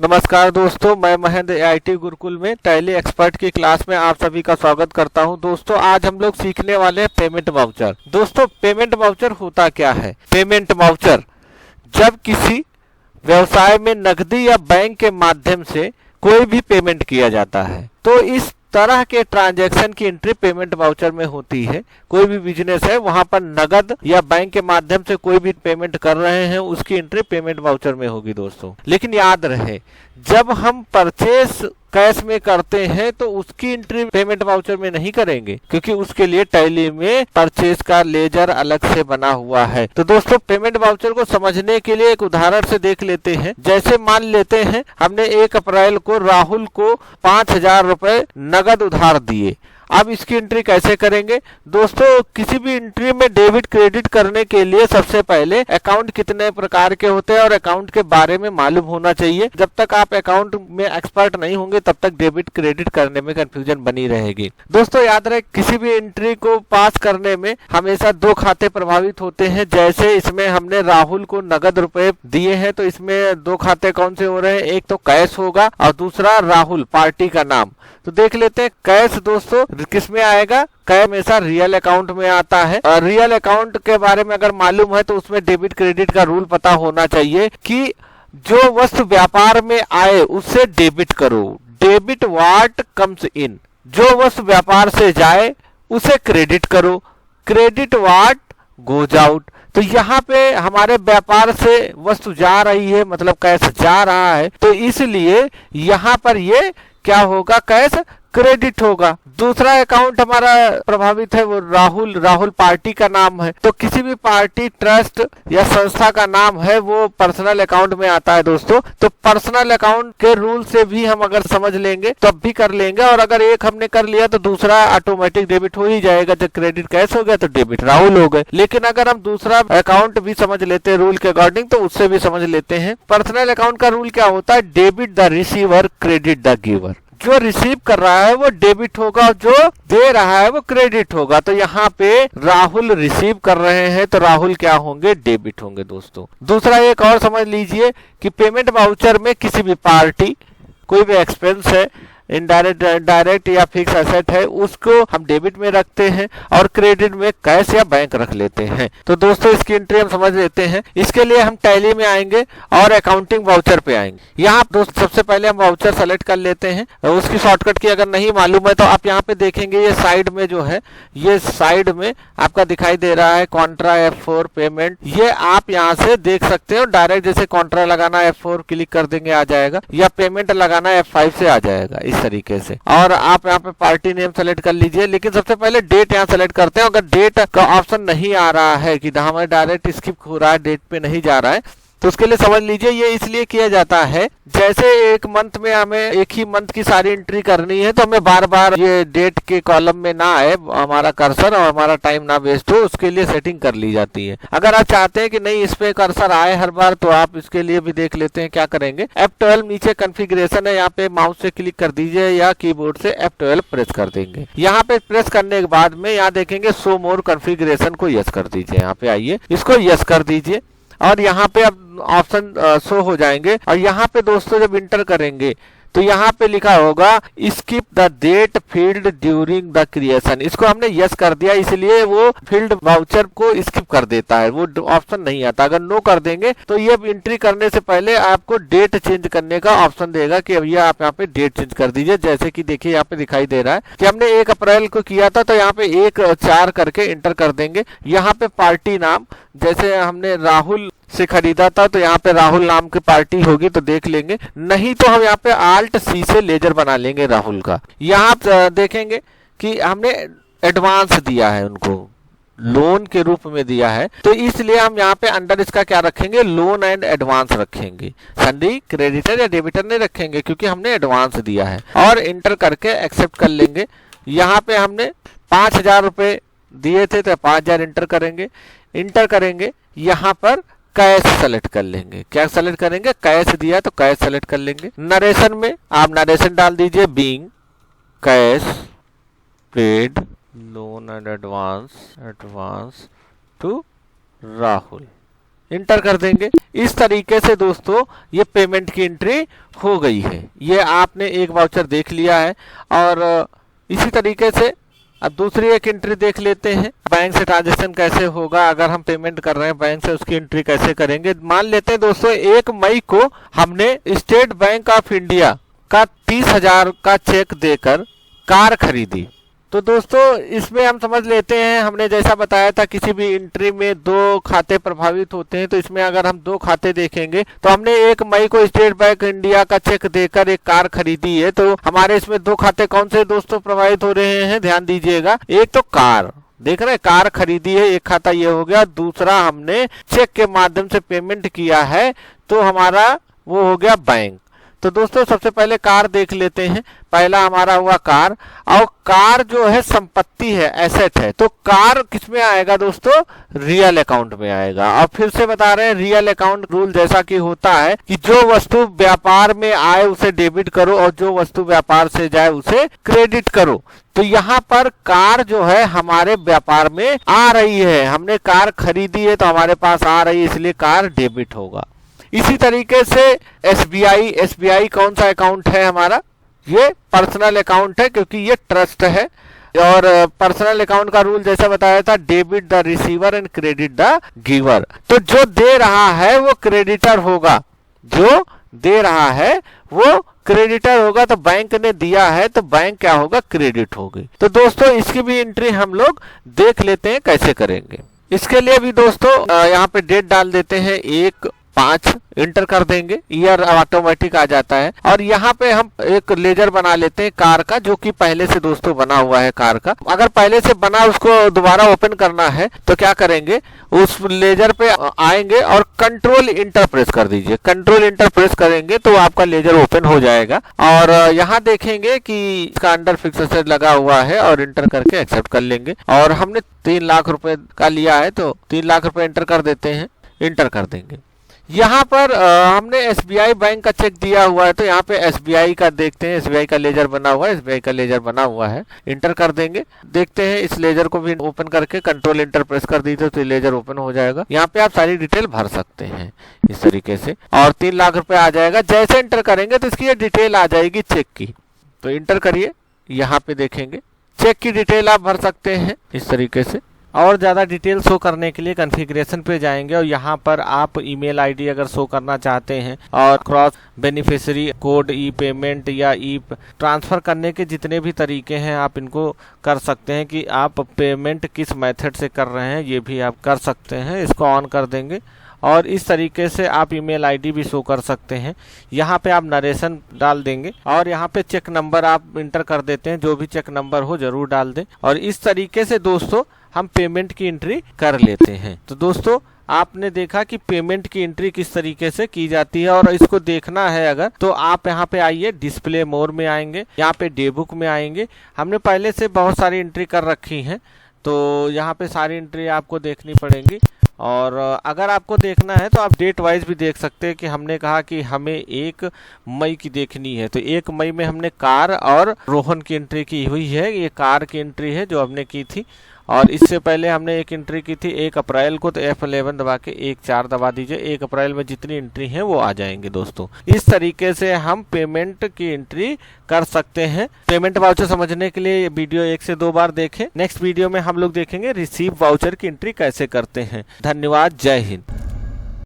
नमस्कार दोस्तों, मैं महेंद्र एआईटी गुरुकुल में टैली एक्सपर्ट की क्लास में आप सभी का स्वागत करता हूं। दोस्तों आज हम लोग सीखने वाले हैं पेमेंट वाउचर। दोस्तों पेमेंट वाउचर होता क्या है? पेमेंट वाउचर जब किसी व्यवसाय में नकदी या बैंक के माध्यम से कोई भी पेमेंट किया जाता है तो इस तरह के ट्रांजैक्शन की एंट्री पेमेंट वाउचर में होती है। कोई भी बिजनेस है वहां पर नगद या बैंक के माध्यम से कोई भी पेमेंट कर रहे हैं उसकी एंट्री पेमेंट वाउचर में होगी दोस्तों। लेकिन याद रहे, जब हम परचेस कैश में करते हैं तो उसकी एंट्री पेमेंट वाउचर में नहीं करेंगे, क्योंकि उसके लिए टैली में परचेस का लेजर अलग से बना हुआ है। तो दोस्तों पेमेंट वाउचर को समझने के लिए एक उदाहरण से देख लेते हैं। जैसे मान लेते हैं हमने 1 अप्रैल को राहुल को 5,000 रुपए नगद उधार दिए। अब इसकी एंट्री कैसे करेंगे? दोस्तों किसी भी एंट्री में डेबिट क्रेडिट करने के लिए सबसे पहले अकाउंट कितने प्रकार के होते हैं और अकाउंट के बारे में मालूम होना चाहिए। जब तक आप अकाउंट में एक्सपर्ट नहीं होंगे तब तक डेबिट क्रेडिट करने में कंफ्यूजन बनी रहेगी। दोस्तों याद रहे, किसी भी एंट्री को पास करने में हमेशा 2 खाते प्रभावित होते हैं। जैसे इसमें हमने राहुल को नगद रुपए दिए हैं तो इसमें 2 खाते कौन से हो रहे हैं? एक तो कैश होगा और दूसरा राहुल पार्टी का नाम। तो देख लेते हैं कैश दोस्तों किस में आएगा? कैश हमेशा रियल अकाउंट में आता है। और रियल अकाउंट के बारे में अगर मालूम है तो उसमें डेबिट क्रेडिट का रूल पता होना चाहिए कि जो वस्तु व्यापार में आए उससे डेबिट करो। डेबिट व्हाट कम्स इन, जो वस्तु व्यापार से जाए उसे क्रेडिट करो। Credit what goes out. तो यहाँ पे हमारे व्यापार से वस्तु जा रही है, मतलब कैश जा रहा है, तो इसलिए यहाँ पर ये क्या होगा? कैश क्रेडिट होगा। दूसरा अकाउंट हमारा प्रभावित है वो राहुल पार्टी का नाम है। तो किसी भी पार्टी, ट्रस्ट या संस्था का नाम है वो पर्सनल अकाउंट में आता है दोस्तों। तो पर्सनल अकाउंट के रूल से भी हम अगर समझ लेंगे तब भी कर लेंगे, और अगर एक हमने कर लिया तो दूसरा ऑटोमेटिक डेबिट हो ही जाएगा। जब क्रेडिट कैश हो गया तो डेबिट राहुल हो गए। लेकिन अगर हम दूसरा अकाउंट भी समझ लेते हैं रूल के अकॉर्डिंग तो उससे भी समझ लेते हैं। पर्सनल अकाउंट का रूल क्या होता है? Debit the receiver, credit the giver. जो रिसीव कर रहा है वो डेबिट होगा और जो दे रहा है वो क्रेडिट होगा। तो यहाँ पे राहुल रिसीव कर रहे हैं तो राहुल क्या होंगे? डेबिट होंगे दोस्तों। दूसरा एक और समझ लीजिए कि पेमेंट वाउचर में किसी भी पार्टी, कोई भी एक्सपेंस है, इनडायरेक्ट, डायरेक्ट या फिक्स एसेट है, उसको हम डेबिट में रखते हैं और क्रेडिट में कैश या बैंक रख लेते हैं। तो दोस्तों इसकी एंट्री हम समझ लेते हैं। इसके लिए हम टैली में आएंगे और अकाउंटिंग वाउचर पे आएंगे। यहाँ दोस्त सबसे पहले हम वाउचर सेलेक्ट कर लेते हैं। उसकी शॉर्टकट की अगर नहीं मालूम है तो आप यहाँ पे देखेंगे ये साइड में जो है, ये साइड में आपका दिखाई दे रहा है कॉन्ट्रा F4 पेमेंट। ये आप यहाँ से देख सकते हो। डायरेक्ट जैसे कॉन्ट्रा लगाना F4 क्लिक कर देंगे आ जाएगा, या पेमेंट लगाना F5 से आ जाएगा इस तरीके से। और आप यहाँ पे पार्टी नेम सेलेक्ट कर लीजिए। लेकिन सबसे पहले डेट यहाँ सेलेक्ट करते हैं। अगर डेट का ऑप्शन नहीं आ रहा है कि हमें डायरेक्ट स्किप हो रहा है, डेट पे नहीं जा रहा है, तो उसके लिए समझ लीजिए ये इसलिए किया जाता है, जैसे एक मंथ में हमें एक ही मंथ की सारी एंट्री करनी है तो हमें बार बार ये डेट के कॉलम में ना आए हमारा कर्सर और हमारा टाइम ना वेस्ट हो, उसके लिए सेटिंग कर ली जाती है। अगर आप चाहते हैं कि नहीं इस पे कर्सर आए हर बार तो आप इसके लिए भी देख लेते हैं। क्या करेंगे? F12 नीचे कॉन्फ़िगरेशन है, यहाँ पे माउस से क्लिक कर दीजिए या कीबोर्ड से F12 प्रेस कर देंगे। यहाँ पे प्रेस करने के बाद में यहाँ देखेंगे शो मोर कॉन्फ़िगरेशन को यस कर दीजिए। यहाँ पे आइए, इसको यस कर दीजिए और यहाँ पे अब ऑप्शन शो हो जाएंगे। और यहाँ पे दोस्तों जब इंटर करेंगे तो यहाँ पे लिखा होगा skip the date field during the creation. इसको हमने यस कर दिया इसलिए वो फील्ड वाउचर को स्किप कर देता है, वो ऑप्शन नहीं आता। अगर नो कर देंगे तो ये एंट्री करने से पहले आपको डेट चेंज करने का ऑप्शन देगा कि भैया आप यहाँ पे डेट चेंज कर दीजिए। जैसे कि देखिए यहाँ पे दिखाई दे रहा है कि हमने 1 अप्रैल को किया था तो यहाँ पे 1/4 करके इंटर कर देंगे। यहाँ पे पार्टी नाम, जैसे हमने राहुल से खरीदा था तो यहाँ पे राहुल नाम की पार्टी होगी तो देख लेंगे, नहीं तो हम यहाँ पे Alt+C से लेजर बना लेंगे राहुल का। यहाँ देखेंगे कि हमने एडवांस दिया है, उनको लोन के रूप में दिया है, तो इसलिए हम यहाँ पे अंडर इसका क्या रखेंगे? लोन एंड एडवांस रखेंगे। सन्डी क्रेडिटर या डेबिटर नहीं रखेंगे क्योंकि हमने एडवांस दिया है। और इंटर करके एक्सेप्ट कर लेंगे। यहाँ पे हमने 5,000 रुपए दिए थे तो 5,000 इंटर करेंगे। इंटर करेंगे यहाँ पर कैश सेलेक्ट कर लेंगे। क्या सेलेक्ट करेंगे? कैश दिया तो कैश सेलेक्ट कर लेंगे। नरेशन में आप नरेशन डाल दीजिए, being cash paid loan and advance to Rahul. Enter कर देंगे। इस तरीके से दोस्तों ये पेमेंट की एंट्री हो गई है। ये आपने एक वाउचर देख लिया है। और इसी तरीके से अब दूसरी एक एंट्री देख लेते हैं, बैंक से ट्रांजैक्शन कैसे होगा। अगर हम पेमेंट कर रहे हैं बैंक से, उसकी एंट्री कैसे करेंगे। मान लेते हैं दोस्तों 1 मई को हमने स्टेट बैंक ऑफ इंडिया का 30,000 का चेक देकर कार खरीदी। तो दोस्तों इसमें हम समझ लेते हैं, हमने जैसा बताया था किसी भी एंट्री में 2 खाते प्रभावित होते हैं। तो इसमें अगर हम 2 खाते देखेंगे तो हमने 1 मई को स्टेट बैंक इंडिया का चेक देकर एक कार खरीदी है। तो हमारे इसमें 2 खाते कौन से दोस्तों प्रभावित हो रहे हैं, ध्यान दीजिएगा। एक तो कार, देख रहे हैं कार खरीदी है, एक खाता ये हो गया। दूसरा हमने चेक के माध्यम से पेमेंट किया है, तो हमारा वो हो गया बैंक। तो दोस्तों सबसे पहले कार देख लेते हैं। पहला हमारा हुआ कार, और कार जो है संपत्ति है, एसेट है। तो कार किस में आएगा दोस्तों, रियल अकाउंट में आएगा। और फिर से बता रहे हैं रियल अकाउंट रूल जैसा कि होता है कि जो वस्तु व्यापार में आए उसे डेबिट करो और जो वस्तु व्यापार से जाए उसे क्रेडिट करो। तो यहाँ पर कार जो है हमारे व्यापार में आ रही है, हमने कार खरीदी है तो हमारे पास आ रही है, इसलिए कार डेबिट होगा। इसी तरीके से एसबीआई कौन सा अकाउंट है हमारा, ये पर्सनल अकाउंट है क्योंकि ये ट्रस्ट है। और पर्सनल अकाउंट का रूल जैसा बताया था, debit the receiver and credit the giver. तो जो दे रहा है वो क्रेडिटर होगा, जो दे रहा है वो क्रेडिटर होगा। तो बैंक ने दिया है तो बैंक क्या होगा, क्रेडिट होगी। तो दोस्तों इसकी भी एंट्री हम लोग देख लेते हैं कैसे करेंगे। इसके लिए भी दोस्तों यहाँ पे डेट डाल देते हैं 1/5, इंटर कर देंगे, ईयर ऑटोमेटिक आ जाता है। और यहाँ पे हम एक लेजर बना लेते हैं कार का, जो कि पहले से दोस्तों बना हुआ है कार का। अगर पहले से बना उसको दोबारा ओपन करना है तो क्या करेंगे, उस लेजर पे आएंगे और कंट्रोल इंटर प्रेस कर दीजिए। कंट्रोल इंटर प्रेस करेंगे तो आपका लेजर ओपन हो जाएगा। और यहाँ देखेंगे कि इसका अंडर फिक्स एसेट लगा हुआ है और इंटर करके एक्सेप्ट कर लेंगे। और हमने 3 लाख रुपए का लिया है तो 3 लाख रुपए इंटर कर देते हैं, इंटर कर देंगे। यहाँ पर हमने एसबीआई बैंक का चेक दिया हुआ है तो यहाँ पे एसबीआई का देखते हैं, एसबीआई का लेजर बना हुआ है, एसबीआई का लेजर बना हुआ है, इंटर कर देंगे। देखते हैं इस लेजर को भी ओपन करके कंट्रोल इंटर प्रेस कर दीजिए तो लेजर ओपन हो जाएगा। यहाँ पे आप सारी डिटेल भर सकते हैं इस तरीके से और 3 लाख रुपए आ जाएगा। जैसे इंटर करेंगे तो इसकी ये डिटेल आ जाएगी चेक की, तो इंटर करिए। यहाँ पे देखेंगे चेक की डिटेल आप भर सकते हैं इस तरीके से। और ज़्यादा डिटेल शो करने के लिए कॉन्फ़िगरेशन पे जाएंगे और यहाँ पर आप ईमेल आईडी अगर शो करना चाहते हैं और क्रॉस बेनिफिशियरी कोड, ई पेमेंट या ई ट्रांसफ़र करने के जितने भी तरीके हैं आप इनको कर सकते हैं कि आप पेमेंट किस मेथड से कर रहे हैं, ये भी आप कर सकते हैं। इसको ऑन कर देंगे और इस तरीके से आप ईमेल आईडी भी शो कर सकते हैं। यहाँ पे आप नरेशन डाल देंगे और यहाँ पे चेक नंबर आप इंटर कर देते हैं, जो भी चेक नंबर हो जरूर डाल दें। और इस तरीके से दोस्तों हम पेमेंट की एंट्री कर लेते हैं। तो दोस्तों आपने देखा कि पेमेंट की एंट्री किस तरीके से की जाती है। और इसको देखना है अगर तो आप यहाँ पे आइए, डिस्प्ले मोर में आएंगे, यहाँ पे डे बुक में आएंगे। हमने पहले से बहुत सारी एंट्री कर रखी हैं तो यहाँ पे सारी एंट्री आपको देखनी पड़ेंगी। और अगर आपको देखना है तो आप डेट वाइज भी देख सकते हैं कि हमने कहा कि हमें 1 मई की देखनी है तो 1 मई में हमने कार और रोहन की एंट्री की हुई है। ये कार की एंट्री है जो हमने की थी। और इससे पहले हमने एक एंट्री की थी 1 अप्रैल को, तो F11 दबा के 1/4 दबा दीजिए। 1 अप्रैल में जितनी एंट्री है वो आ जाएंगे दोस्तों। इस तरीके से हम पेमेंट की एंट्री कर सकते हैं। पेमेंट वाउचर समझने के लिए वीडियो 1 से 2 बार देखें। नेक्स्ट वीडियो में हम लोग देखेंगे रिसीव वाउचर की एंट्री कैसे करते हैं। धन्यवाद, जय हिंद।